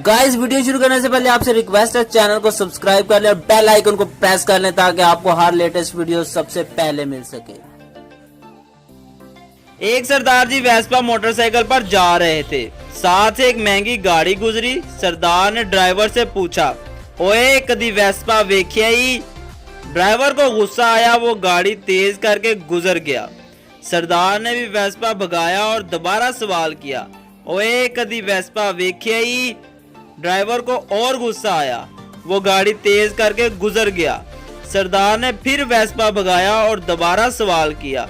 Guys video शुरू करने से पहले आपसे रिक्वेस्ट है, चैनल को सब्सक्राइब कर लें और बेल आइकन को प्रेस कर लें ताकि आपको हर लेटेस्ट वीडियो सबसे पहले मिल सके। एक सरदार जी वेस्पा मोटरसाइकिल पर जा रहे थे। साथ से एक महंगी गाड़ी गुजरी। सरदार ने ड्राइवर से पूछा, ओए कदी वेस्पा वेख्या ही? ड्राइवर को गुस्सा आया, वो गाड़ी तेज करके गुजर गया। सरदार ने भी वेस्पा भगाया और दोबारा सवाल किया, ओए कदी वेस्पा वेख्या ही? ड्राइवर को और गुस्सा आया, वो गाड़ी तेज करके गुजर गया। सरदार ने फिर वेस्पा भगाया और दोबारा सवाल किया,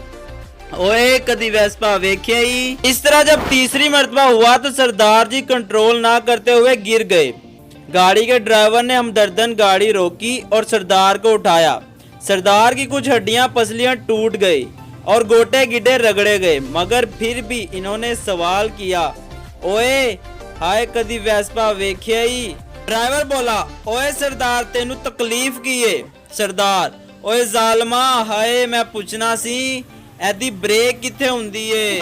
ओए कदी वेस्पा वेख्या ही? इस तरह जब तीसरी मर्तबा हुआ तो सरदार जी कंट्रोल ना करते हुए गिर गए। गाड़ी के ड्राइवर ने हमदर्दन गाड़ी रोकी और सरदार को उठाया। सरदार की कुछ हड्डियां पसलियां टूट गई और गोटे गिड्डे रगड़े गए, मगर फिर भी इन्होंने सवाल किया, ओए हाय कदी वेस्पा वेख्या ही? ड्राइवर बोला, ओए सरदार तेनू तकलीफ की है? सरदार, ओए जालमा हाय मैं पूछना सी एदी ब्रेक किथे हुंदी है?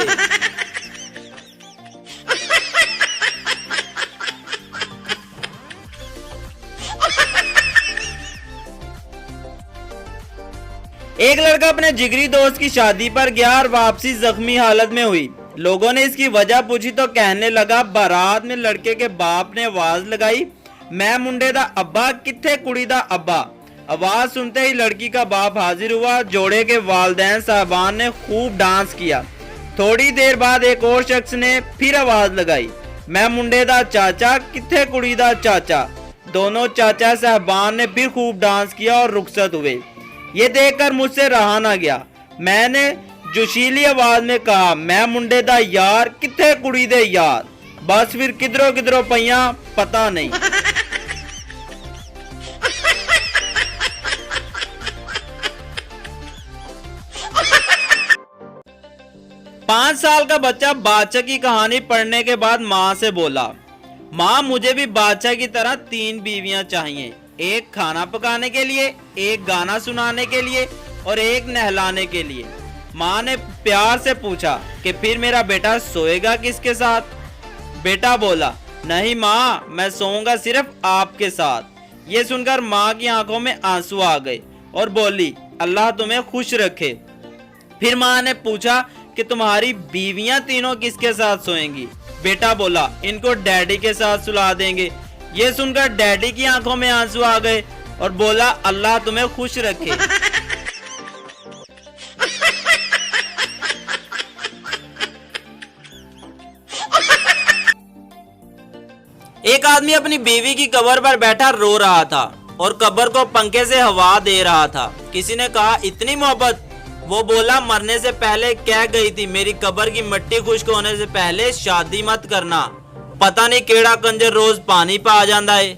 एक लड़का अपने जिगरी दोस्त की शादी पर गया और वापसी जख्मी हालत में हुई। लोगों ने इसकी वजह पूछी तो कहने लगा, बारात में लड़के के बाप ने आवाज लगाई, मैं मुंडे दा अब्बा किथे कुड़ी दा अब्बा? आवाज सुनते ही लड़की का बाप हाजिर हुआ। जोड़े के वालिदैन साहबान ने खूब डांस किया। थोड़ी देर बाद एक और शख्स ने फिर आवाज लगाई, मैं मुंडे दा चाचा किथे कुड़ी दा चाचा? दोनों चाचा साहबान ने फिर खूब डांस किया और रुखसत हुए। ये देखकर मुझसे रहा ना गया। मैंने जोशीली आवाज में कहा, मैं मुंडे दा यार किथे कुड़ी दे यार? बस फिर किधरों किधरों पईया पता नहीं। 5 साल का बच्चा बादशाह की कहानी पढ़ने के बाद माँ से बोला, माँ मुझे भी बादशाह की तरह 3 बीवियां चाहिए, एक खाना पकाने के लिए, एक गाना सुनाने के लिए और एक नहलाने के लिए। माँ ने प्यार से पूछा कि फिर मेरा बेटा सोएगा किसके साथ? बेटा बोला, नहीं माँ मैं सोऊंगा सिर्फ आपके साथ। ये सुनकर माँ की आंखों में आंसू आ गए और बोली, अल्लाह तुम्हें खुश रखे। फिर माँ ने पूछा कि तुम्हारी बीवियां तीनों किसके साथ सोएंगी? बेटा बोला, इनको डैडी के साथ सुला देंगे। ये सुनकर डैडी की आंखों में आंसू आ गए और बोला, अल्लाह तुम्हें खुश रखे। एक आदमी अपनी बीवी की कब्र पर बैठा रो रहा था और कब्र को पंखे से हवा दे रहा था। किसी ने कहा, इतनी मोहब्बत? वो बोला, मरने से पहले कह गई थी मेरी कब्र की मिट्टी खुश्क होने से पहले शादी मत करना। पता नहीं केड़ा कंजर रोज पानी पा जाता है।